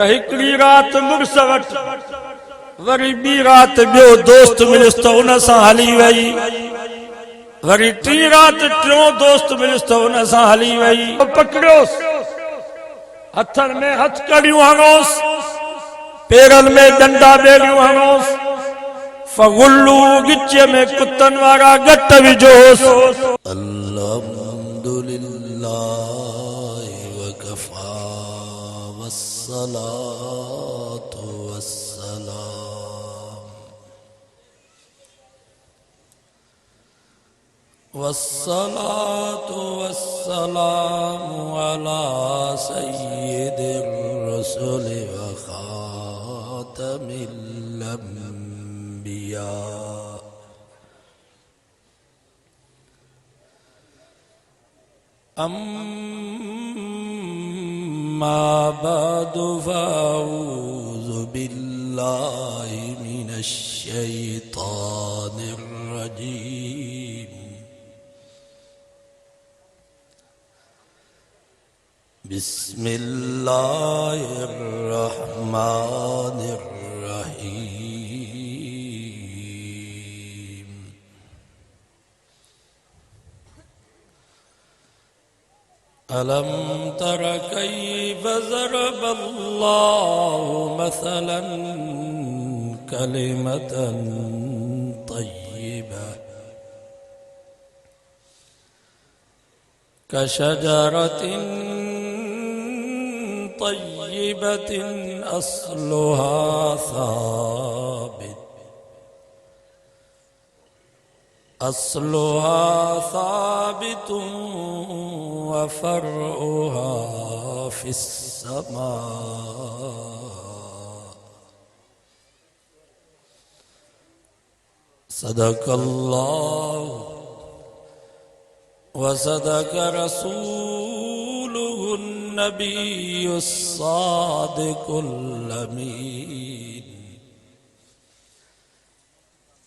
हिकड़ी रात मुड़स what worry B रात बियो दोस्त मिलियुस त उन सां हली वई। वरी टी रात टियों दोस्त मिलियुस त उन सां हली वई। पकड़ियोस, हथन में हथकड़ियूं हणोस, पेरन में डंडा बेड़ियूं हणोस, फगुल्लू गिचे में कुत्तन वारा गट विझोस। अल्हम्दुलिल्लाह वकफा वस्सलातु वस्सलामु अला सय्यिदिर रसूलि व खातमिल अंबिया। अम्मा बअदु फ़अऊज़ु बिल्लाहि मिनश शैतानिर रजीम। बिस्मिल्लाहिर रहमानिर रहीम। अलम तर कैफ़ ज़रबल्लाहु मसलन कलिमतन तय्यिबा कशजरतिन तय्यिबतिन अस्लुहा साबितुन व फ़रउहा फ़िस्समा। सदक़ल्लाहु व सदक़ रसूलुहुन नबियुस सादिकुल अमीन।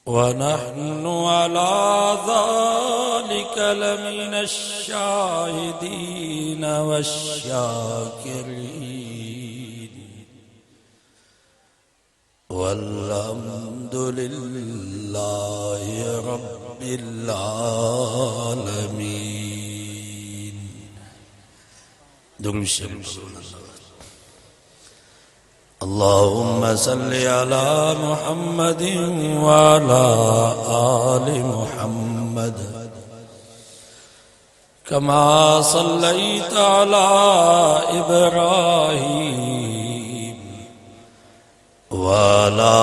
व नहनु अला ज़ालिका लमिनश शाहिदीन वश्शाकिरीन। वल्हम्दुलिल्लाहि रब्बिल आलमीन। दुरूद शरीफ। अल्लाहुम्मा सल्लि अला मुहम्मदिन व अला आलि मुहम्मद कमा सल्लैता अला इब्राहीम व अला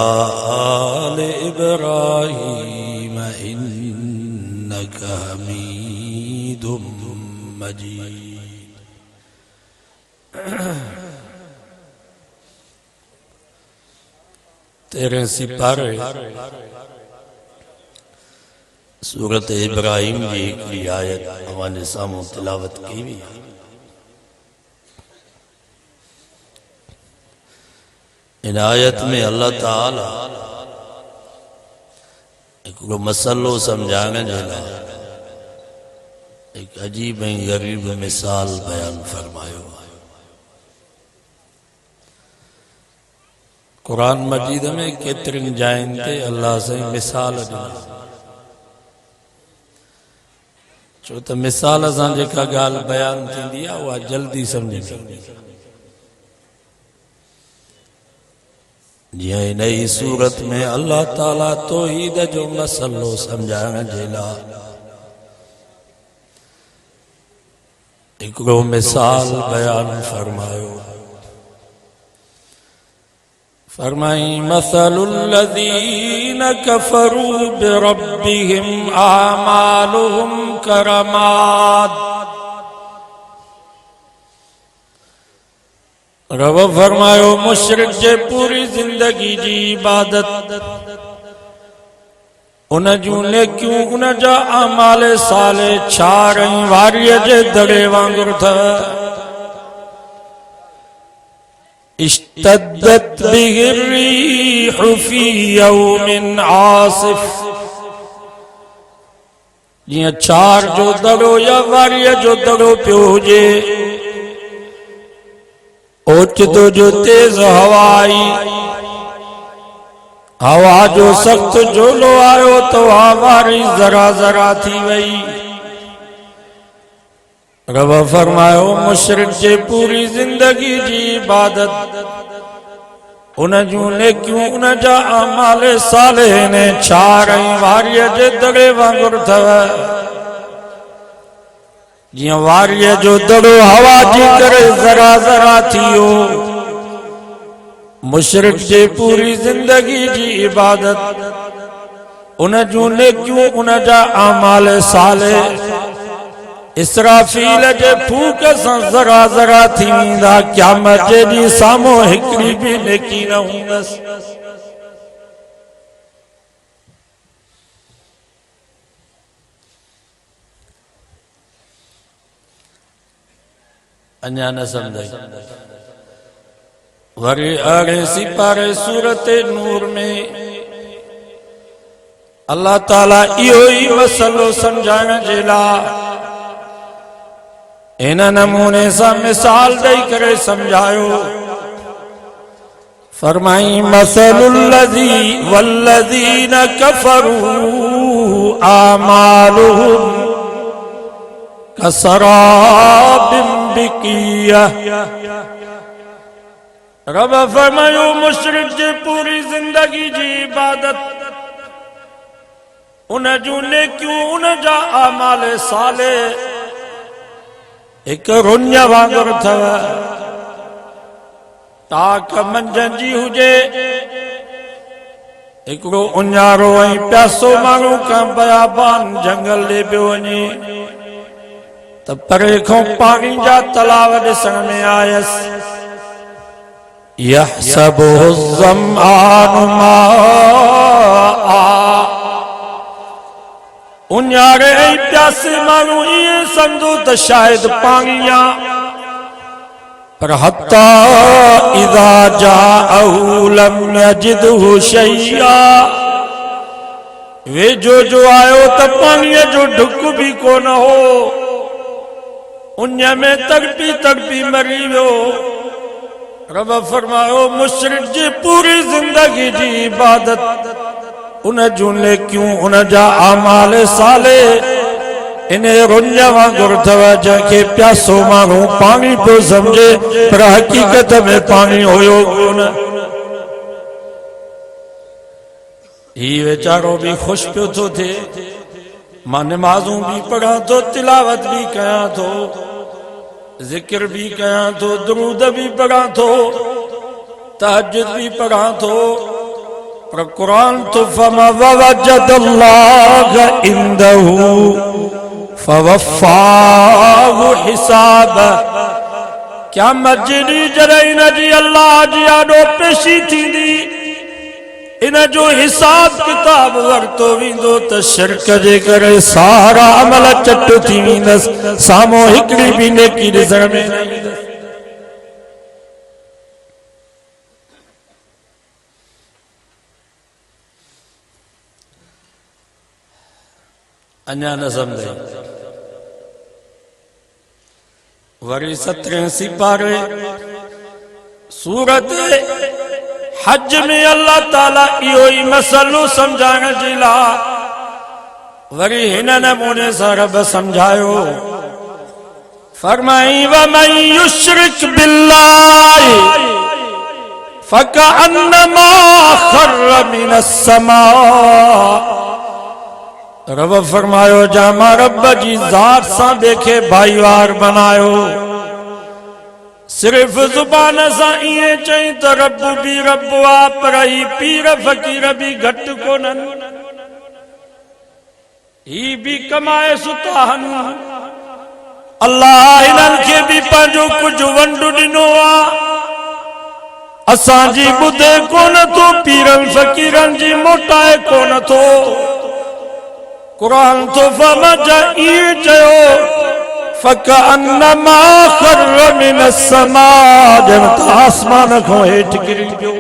आलि इब्राहीम इन्नका हमीदुम मजीद। तेरे सिपारे सूरत इब्राहिम की एक आयत हमारे सामने तिलावत की हुई है। इन आयत में अल्लाह ताला एक मसलो समझाने जला एक अजीब गरीब मिसाल बयान फरमायो। कुरान मजीद में केतरिन जाइन ते अल्लाह से मिसाल दी। छो त मिसाल सां जेका गाल बयान थींदी आहे उहा जल्दी समझ में। जियां इन ही सूरत में अल्लाह ताला तौहीद जो मसलो समझाइण जे लाइ हिकिड़ो मिसाल बयान फरमायो। फरमाई मसलुल लज़ीन कफ़रू बिरब्बिहिम आमालुहुम करमाद। रब फरमायो मुशरिक जे पूरी जिंदगी जी इबादत उन जूं नेकियूं उन जा अमाल साले छार वारीअ जे दड़े वांगुरु अथव। इश्तद्दत बिहिर रीहु फी यौमिन आसिफ। जियां छार जो दड़ो या वारीअ जो दड़ो पियो हुजे ओचितो जो तेज हवा आई, हवा जो सख्त झोलो आयो तो हमारी जरा जरा थी वई। रब फरमायो मुशरिक जे पूरी जिंदगी जी इबादत उन जूं नेकियूं उन जा अमाल सालेह ने छा रही वारीअ जे दड़े वांगुरु अथव। जियां वारीअ जो दड़ो हवा जी करे जरा जरा थियो, मुशरिक जे पूरी जिंदगी जी इबादत उन जूं नेकियूं उन जा अमाल सालेह इसराफील जे फूक सां जरा जरा थी वेंदा। क़यामत जे ॾींहुं साम्हूं हिकिड़ी बि नेकी न हूंदसि। अञा न सम्झाई। वरी 18 सिपारे सूरत नूर में अल्लाह ताला इहो ई मसलो सम्झाइण जे लाइ इन नमूने से मिसाल दई करे समझायो। फरमाई मसलुल्लज़ी वल्लज़ीन कफरू आमालुहुम कसराबिन बिकिय्यह। रब फरमायो मुशरिक जे पूरी जिंदगी जी इबादत उन जूं नेकियूं उन जा अमाल सालेह एक रुञ वांगुरु अथव। ताक मंझंदि जी हुजे, हिकिड़ो उञारो ऐं प्यासो माण्हू खां बयाबान जंगल ॾे पियो वञे त परे खां पाणी जा तलाव ॾिसण में आयसि। यहसबुहु ज़मआनु माआ, उन्यारे ऐं प्यासे माण्हू ईअं सम्झो त शायदि पाणी आहे, पर हत्ता इज़ा जाअहु लम यजिदहु शैआ, वेझो जो आयो त पाणीअ जो ढुक बि कोन हो, उन में तड़पी तड़पी मरी वियो। रब फरमायो मुशरिक जी पूरी जिंदगी जी इबादत उन जूं नेकियूं उन जा अमाल सालेह इन रुञ वांगुरु अथव, जंहिंखे प्यासो माण्हू पाणी पियो सम्झे पर हक़ीक़त में पाणी हुयो कोन। ही वीचारो भी खुश पियो थो थिए, मां नमाज़ूं भी पढ़ां थो, तिलावत भी कयां थो, जिक्र भी कयां थो, दुरूद भी पढ़ां थो, तहज्जुद भी पढ़ां थो, पर कुरान तो फमा वजदल्लाह इंदहु फवफ़ाहु हिसाब। क़यामत जे ॾींहुं जॾहिं इन जी अल्लाह जी आॾो पेशी थींदी, इन जो हिसाब किताब वरितो वेंदो त शिरक जे करे सारा अमल चट थी वेंदसि, साम्हूं हिकिड़ी बि नेकी ॾिसण में न ईंदसि। अञा न सम्झे। वरी 17 सिपारे सूरत हज में अल्लाह ताला इहो ई मसलो समझाइण जे लाइ वरी हिन नमूने सां रब समझायो। फरमाई वमन युश्रिक बिल्लाहि फकअन्नमा खर्र मिनस समा। रब फरमायो जामा रब जी ज़ात सां देखे भाईवार बनायो, सिर्फ जुबान सां इएं चई त रब भी रब आ, पर ही पीर फकीर भी घटि कोन्हनि, ही भी कमाए सुता हन। अल्लाह इन्हनि खे भी पंहिंजो कुझु वंड ॾिनो आ, असांजी ॿुधे कोन थो, पीरनि फकीरनि जी मोटाए कोन थो। कुरान तो फमजा इएं चयो फकअन्नमा खर्र मिनस समा, ॼण त आसमान खां हेठि किरी पियो।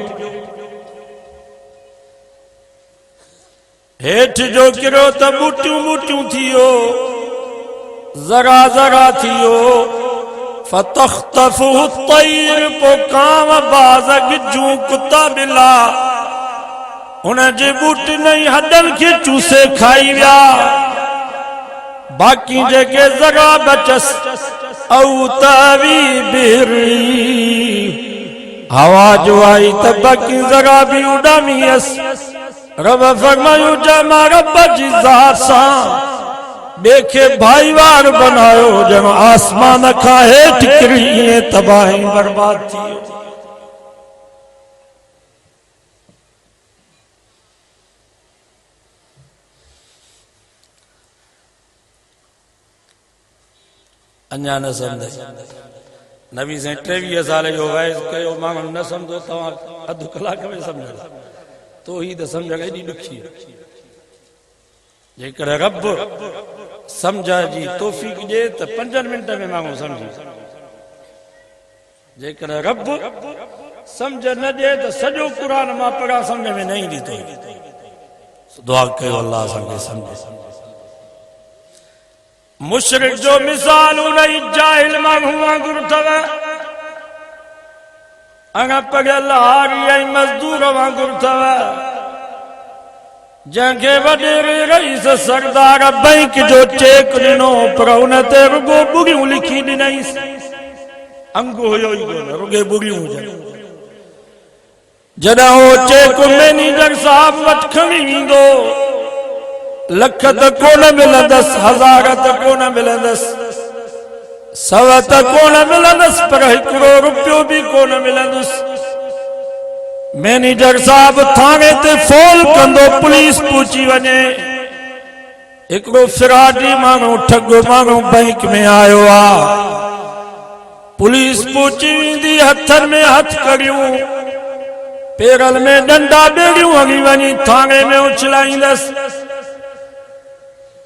हेठि जो किरियो त ॿूटियूं ॿूटियूं थियो, ज़रा ज़रा थियो, फतख्तफुहु तैर पो कांव बाज़ गिजूं कुत्ता बिला उन जे बूट नहीं हडन के चूसे खाई विया बाकी जेके जरा बचस औ तावी बिरी हवा जो आई त बाकी जरा भी उड़ामियस रब फरमायो जमा रब जी ज़ात सां बेखे भाईवार बनायो जन आसमान खा हेठ किरी इएं तबाही बर्बाद थी अन्या न समझे नबी से 23 साल जो वयस कयो माण्हू न समझो तव्हां अधु कलाक में समझो तो ही तो समझ एडी दुखी जेकर रब समझा जी तौफीक दे तो 5 मिनट में माण्हू समझी जेकर रब समझ न दे तो सॼो कुरान मां पढ़ा समझ में न ईंदी तो दुआ कयो अल्लाह असांखे समझे मुशरिक जो मिसाल उन्हीं जाहिल माण्हू वांगुरु अथव अॻा पढ़ियल हारी ऐं मज़दूर वांगुरु अथव जंहिंखे वॾेरे रईस सरदार बैंक जो चेक ॾिनो पर उन ते रुगो बुगियूं लिखी ॾिनईसि अंगु हुयो ई कोन रुगे बुगियूं हुजनि जॾहिं उहो चेक मैनेजर साहब वटि खणी ईंदो लख त कोन मिलंदसि हज़ार त कोन मिलंदसि 100 त कोन मिलंदसि पर 1 रुपयो भी कोन मिलंदुसि मैनेजर साहब थाने ते फोन कंदो पुलिस पहुची वञे हिकिड़ो फिराडी माण्हू ठग माण्हू बैंक में आयो आ पुलिस पहुची वेंदी हथनि में हथ करियूं पेरल में डंडा बेड़ियूं हली वञी थाने में उछलाईंदसि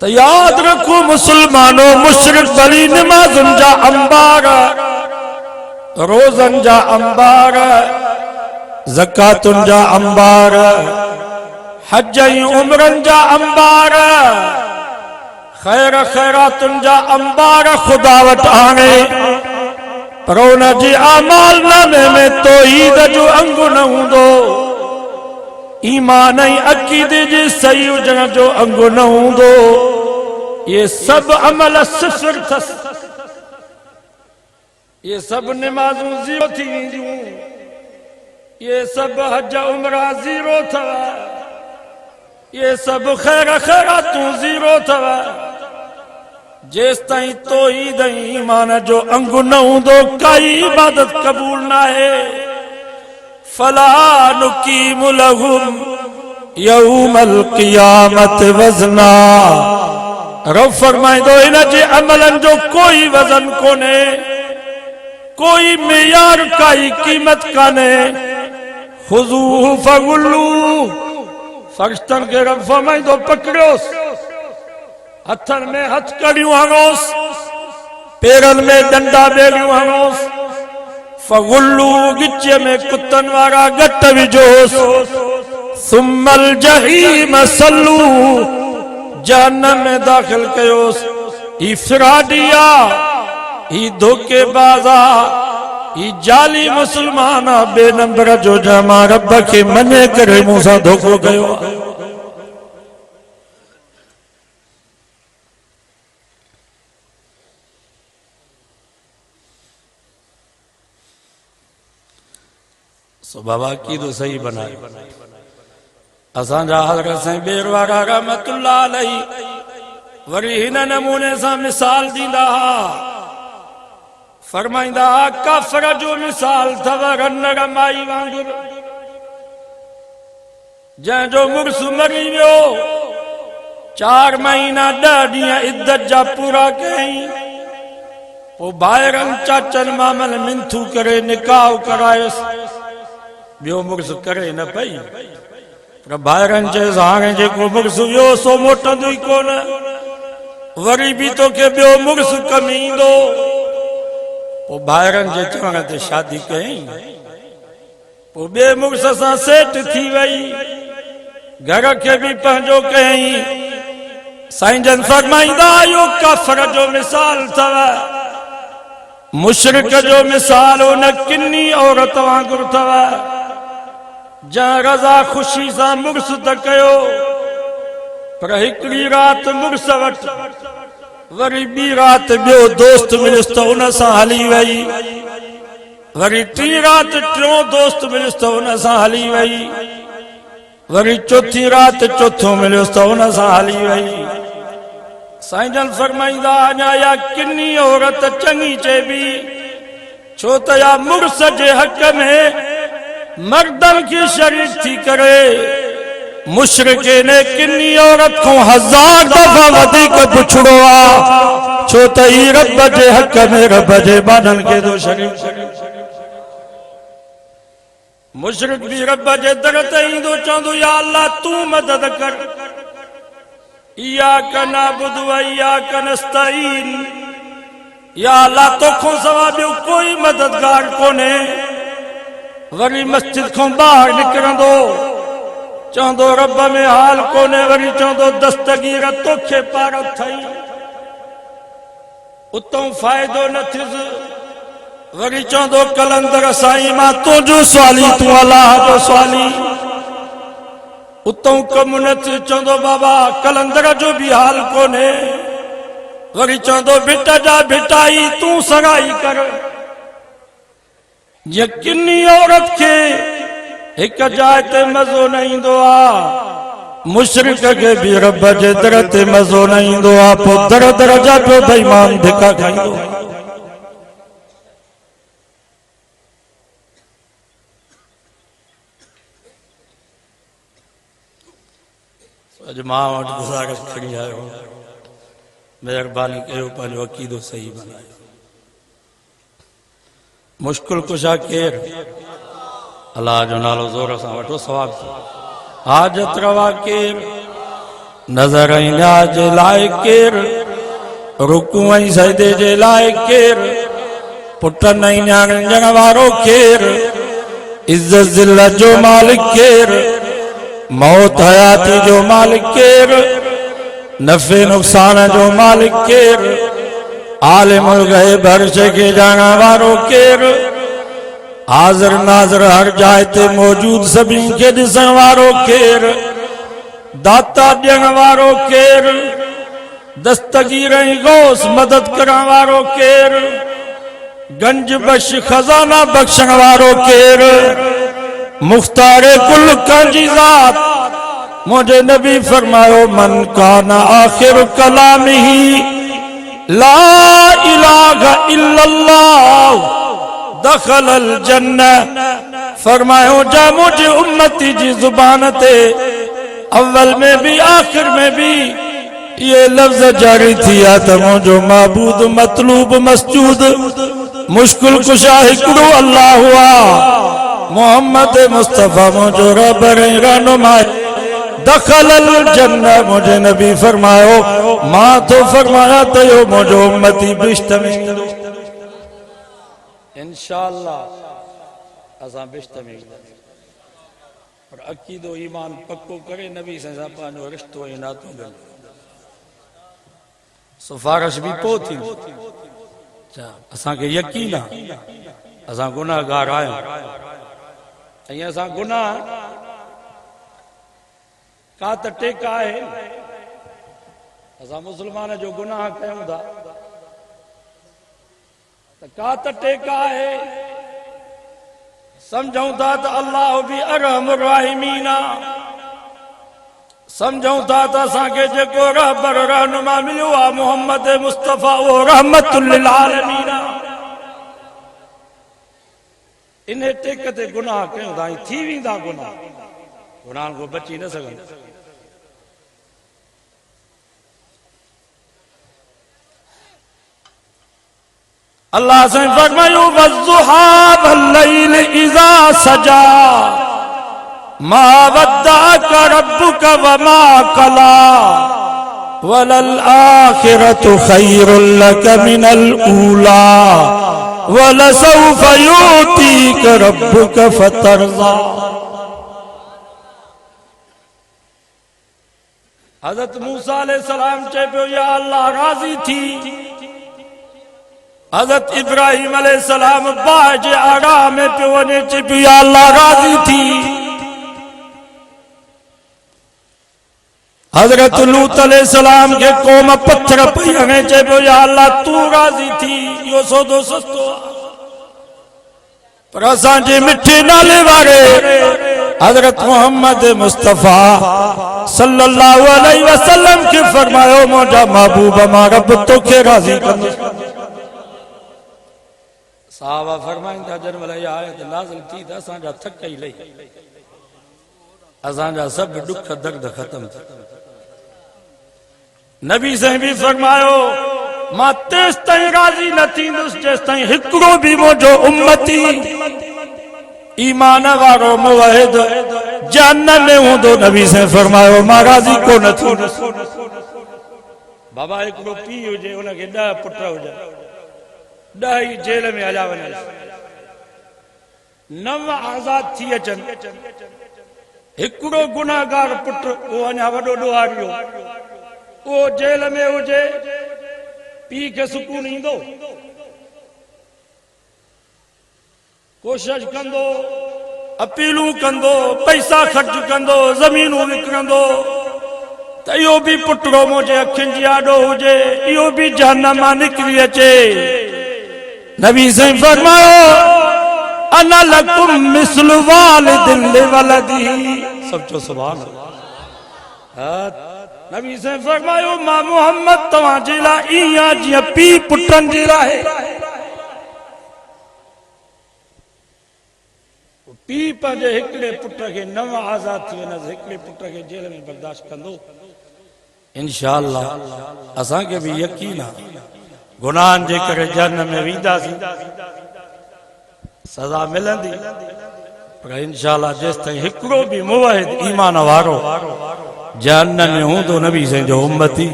तो याद रखो मुसलमानों मुशरिक बली नमाज़ुन जा अंबार रोज़न जा अंबार ज़कातुन जा अंबार हज ऐं उमरन जा अंबार खैर खैरातुन जा अंबार खुदा वटि आणे पर उन जे आमाल नामे में तौहीद जो अंगु न हूंदो ईमान ऐं अक़ीदे जे सही हुजण जो अंगु न हूंदो ये सब अमल सिफ़र अथसि ये सब निमाज़ूं ज़ीरो थी वेंदियूं ये सब हज उमरा ज़ीरो अथव ये सब खैर खैरातूं ज़ीरो अथव जेसि ताईं तौहीद ऐं ईमान जो अंगु न हूंदो काई इबादत क़बूल न आहे फला नुकीमु लहुम यौमल क़ियामत वज़ना रब फरमाइंदो इन जे अमलन जो कोई वज़न कोने कोई मेयार काई कीमत काने खुज़ूहु फगुल्लू फरिश्तन के रब फरमाइंदो पकड़ियोस हथन में हथकड़ियूं हणोस पेरन में डंडा बेड़ियूं हणोस फगुल्लू गिचे में कुत्तन वारा गट विझोस सुम्मल जहीम सल्लू जहन्नम में दाखिल कयोस ई फिराडिया ई धोखेबाज़ा ई जाली मुसलमान बे नंबर जो जमा रब के मने करे मूंसां धोखो कयो सो बाबा की तो सही बनाए असांजा हज़रत साईं बेरवारा रहमतुल्लाह अलैहि वरी हिन नमूने सां मिसाल ॾींदा हा फरमाईंदा हा काफ़िर जो मिसाल अथव रनड़ माई वांगुरु जंहिंजो मुड़ुसु मरी वियो 4 महीना 10 ॾींहं इद्दत जा पूरा कयईं पोइ भाइरनि चाचनि मामल मिंथू करे निकाह करायुसि ॿियो मुड़ुसु करे न पई पर भाइरनि चयसि हाणे जेको मुड़ुसु वियो सो मोटंदो ई कोन वरी बि तोखे ॿियो मुड़ुसु कमु ईंदो पोइ भाइरनि जे चवण ते शादी कयईं पोइ ॿिए मुड़ुस सां सेट थी वई घर के भी पंहिंजो कयईं साईं जन फरमाईंदा इहो काफ़िर जो मिसाल अथव मुशरिक जो मिसाल उन किन्नी औरत वांगुरु अथव जंहिं रज़ा ख़ुशी सां मुड़ुस त कयो पर हिकिड़ी राति मुड़ुस वटि वरी ॿी राति ॿियो दोस्त मिलियुसि त उन सां हली वई वरी टी राति टियों दोस्त मिलियुसि त उन सां हली वई वरी चौथी राति चौथों मिलियुसि त उन सां हली वई साईं जन फरमाईंदा अञा या किन्नी औरत चङी चइबी छो त या मुड़ुस जे हक़ में मर्दन की शरीक थी करे मुशरिके ने किन्नी औरत को 1000 दफा वधीक पुछड़ो आ छो त ही रब जे हक़ में रब जे बानन के दो शरीक मुशरिक भी रब जे दर ते ईंदो चवंदो या अल्लाह तू मदद कर इय्याक नअबुदु व इय्याक नस्तईन या अल्लाह तोखों सवा ॿियो कोई मददगार कोने वरी मस्जिद खां ॿाहिरि निकिरंदो चवंदो रब में हाल कोने वरी चवंदो दस्तगीर तोखे पार अथई उतों फ़ाइदो न थियुसि वरी चवंदो कलंदर साईं मां तुंहिंजो स्वाली तूं अलाह जो स्वाली उतों कम न थियो चवंदो बाबा कलंदर जो भी हाल कोने वरी चवंदो भिट जा भिटाई तूं सगाई कर यकीनी औरत के एक जाइ ते मज़ो न ईंदो आ मुशरिक के भी रब जे दर ते मज़ो न ईंदो आ पोइ दर दर जा पियो बेईमान धिका खाईंदो अज मां वटि गुज़ारिश खणी आयो महिरबानी कयो पंहिंजो अक़ीदो सही बनायो मुश्किल कुशा केर अल्लाह जो नालो ज़ोर सां वठो सवाब हाजत रवा केर नज़र ऐं न्याज जे लाइ केर रुकू ऐं सजदे जे लाइ केर पुटनि ऐं न्याणियुनि ॼण वारो केर इज़त ज़िल्लत जो मालिक केर मौत हयाती जो मालिक केर नफ़े नुक़सान जो मालिक केर आलिमुल गैब हर शइ खे ॼाणण वारो केर हाज़िर नाज़िर हर जाइ ते मौजूद सभिनी खे ॾिसण वारो केर दाता ॾियण वारो केर दस्तगीर ऐं गौस मदद करण वारो केर गंज बख्श खजाना बख्शण वारो केर मुख्तारे कुल कंजी ज़ात मुझे नबी फरमायो मन काना आखिर कलामिही ला इलाहा इल्लल्लाह दखलल जन्नह फरमायो जा मुझे उम्मती जी जुबान ते अव्वल में भी आखिर में भी ये लफ्ज जारी थिया त मुझो माबूद मतलूब मसजूद मुश्किल कुशा हिकड़ो अल्लाह हुआ मोहम्मद मुस्तफा मुझो रब रहनुमा दखलल जन्नह मुझे नबी फरमायो मां तो फरमाया तो यो मुझो उम्मती बिश्त में इंशाअल्लाह असां बिश्त में पर अकीदो ईमान पक्को करे नबी सां पंहिंजो रिश्तो ऐं नातो गल सिफारिश भी पो थी असांखे यकीन आहे असां गुनाहगार आहियूं ऐं असां गुनाह का त टेका आहे असां मुस्लमान जो गुनाह कयूं था त का त टेका आहे समझूं था त अल्लाह भी अरहमुर राहिमीन आहे समझूं था त असांखे जेको रहबर रहनुमा मिलियो आहे मोहम्मद मुस्तफा उहो रहमतुल लिल आलमीन आहे इन टेक ते गुनाह कयूं था थी वेंदा गुनाह गुनाहनि खां बची न सघंदा अल्लाह से फरमायो वज़ुहा वल्लैल इज़ा सजा मा वद्दअक रब्बुक वमा कला वलल आखिरतु खैरुल लक मिनल ऊला वलसौफ युतीक रब्बुक फतरज़ा। हज़रत मूसा अलैहिस्सलाम चए पियो या अल्लाह राज़ी थी हजरत इब्राहिम अलैहिस्सलाम बाज आराम में पे वने चे पियो या अल्लाह राजी थी। हजरत लूत अलैहिस्सलाम के कौम पत्थर पे हने चे पियो या अल्लाह तू राजी थी। यो सौदो सस्तो पर असां जे मिठे नाले वारे हजरत मोहम्मद मुस्तफा सल्लल्लाहु अलैहि वसल्लम के फरमायो मोजा महबूब मा रब तो के राजी कंदो। साहबा फरमाइंदा जन वाला आयत नाज़िल थी त असां जा थक ई लई, असां जा सब दुख दर्द खत्म थी। नबी से भी फरमायो मां तेस ताईं राजी न थींदुसि जेस ताईं हिकिड़ो भी मुंहिंजो उम्मती ईमान वारो मुवहिद जन्नत में हूंदो। नबी से फरमायो मां राजी कोन थींदुसि। बाबा हिकिड़ो पीउ हुजे उनखे 10 पुट हुजनि, 10 ई जेल में हलिया वञनि, 9 आज़ाद थी अचनि, हिकिड़ो गुनाहगार पुट उहो अञा वॾो ॾोहारियो उहो जेल में हुजे, पीउ खे सुकून ईंदो? कोशिश कंदो, अपीलूं कंदो, पैसा ख़र्च कंदो, ज़मीनूं विकिणंदो त इहो बि पुटड़ो मुंहिंजे अखियुनि जी आॾो हुजे, इहो बि जहन्नम मां निकिरी अचे। नबी साईं फरमायो अना लकुम मिस्लु वालिदिन लिवलदिही। सब चो सुभान अल्लाह। नबी साईं फरमायो मां मोहम्मद तव्हां जे लाइ ईअं जीअं पीउ पुटनि जे लाइ। पीउ पंहिंजे हिकिड़े पुट खे 9 आज़ाद थी वञे, हिकिड़े पुट खे जेल में बर्दाश्त कंदो। इंशाअल्लाह असांखे बि यकीन आहे गुनाहनि जे करे जहन्नम में वेंदासीं, सज़ा मिलंदी, पर इंशाअल्लाह जेसि ताईं हिकिड़ो बि मुवहिद ईमान वारो जहन्नम में हूंदो नबी साईं जो उम्मती,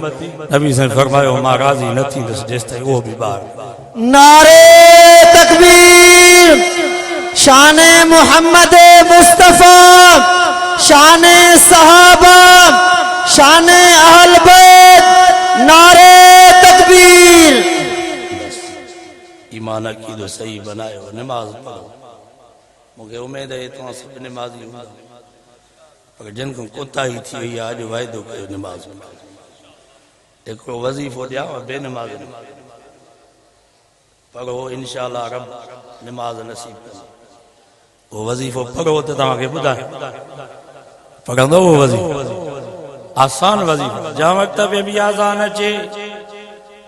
नबी साईं फरमायो मां राज़ी न थींदुसि जेसि ताईं उहो बि ॿार। नारे तकबीर, शाने मोहम्मद मुस्तफा, शाने सहाबा, शाने अहल बैत, नारे तकबीर। ईमान अकीदो सही बनायो, नमाज पढ़ो। मूंखे उम्मीद है तव्हां सब नमाज़ी हूंदा, पर जिन को कोताही थी वई आहे अॼु वाइदो कयो नमाज में हिकिड़ो वज़ीफ़ो ॾियांव बेनमाज़ पढ़ो, इंशाअल्लाह रब नमाज नसीब कंदो। वो वज़ीफ़ो पढ़ो त तव्हांखे ॿुधाए पढ़ंदो वो वज़ीफ़ो, आसान वज़ीफ़ो। जंहिं वक़्त में बि आज़ान अचे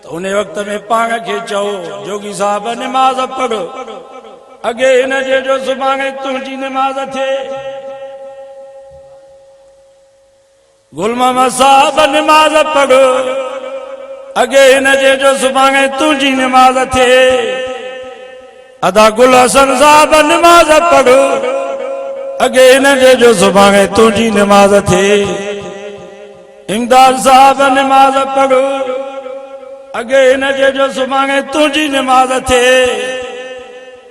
त उन वक़्त में पाण खे चओ जोगी साहब नमाज पढ़, अॻे हिन जे जो सुभाणे तुंहिंजी नमाज थिए। गुल मोहम्मद साहब नमाज पढ़, अॻे हिन जे जो सुभाणे तुंहिंजी नमाज थिए। अदा गुल हसन साहब नमाज पढ़, अॻे हिन जे जो सुभाणे तुंहिंजी नमाज थिए। इमदाद साहब नमाज पढ़, अॻे हिन जे जो सुभाणे तुंहिंजी नमाज थिए।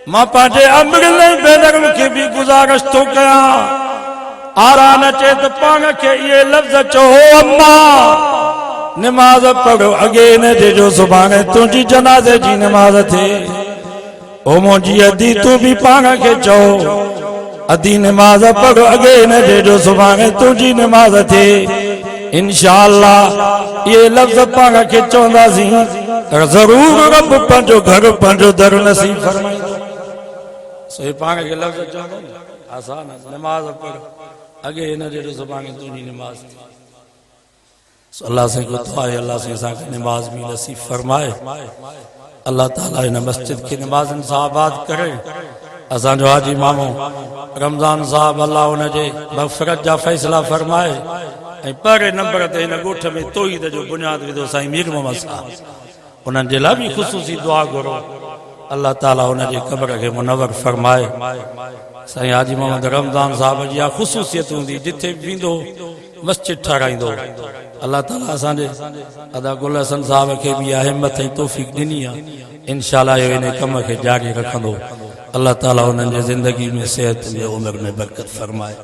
मां पंहिंजे अमरले भेनरुनि खे बि गुज़ारिश थो कयां, आरान अचे त पाण खे इहे लफ़्ज़ चओ अम्मा नमाज पढ़ो, अॻे हिन जे जो सुभाणे तुंहिंजी जनाज़े जी नमाज थिए। ओ मुंहिंजी अदी तूं बि पाण खे चओ अदी नमाज पढ़ो, अॻे हिन जे जो सुभाणे तुंहिंजी नमाज थिए। इंशाअल्लाह ये लफ्ज़ पाण खे चवंदासीं ज़रूर रब पंहिंजो घर पंहिंजो दर नसीब फरमाईंदो। सही पाण खे लफ्ज़ चवंदो आसान, नमाज पढ़, अॻे हिन जे जो सुभाणे तुंहिंजी नमाज थी। अल्लाह से को दुआ है अल्लाह से असांखे नमाज भी नसीब फरमाए। अल्लाह ताला इन मस्जिद की नमाज़न सां आबाद करे। असांजो हाजी मामो रमज़ान साहब अल्लाह उनजे मग़फ़िरत जा फ़ैसला फरमाए ऐं पहिरें नंबर ते हिन ॻोठ में तौहीद जो बुनियाद विधो साईं मीर मोहम्मद साहब, उन्हनि जे लाइ बि ख़ुसूसी दुआ घुरो। अल्लाह ताला उनजे क़ब्र खे मुनव्वर फरमाए। साईं हाजी मोहम्मद रमज़ान साहब जी ख़ुसूसियत हूंदी, जिथे बि वेंदो मस्जिद ठाराईंदो। अल्लाह ताला असांजे अदा गुल हसन साहब खे बि हिम्मत ऐं तौफ़ीक़ ॾिनी आहे, इंशाअल्लाह इन कम खे जारी रखंदो। अल्लाह ताला उन्हनि जे ज़िंदगी में सेहत में उमिरि में बरकत फरमाए।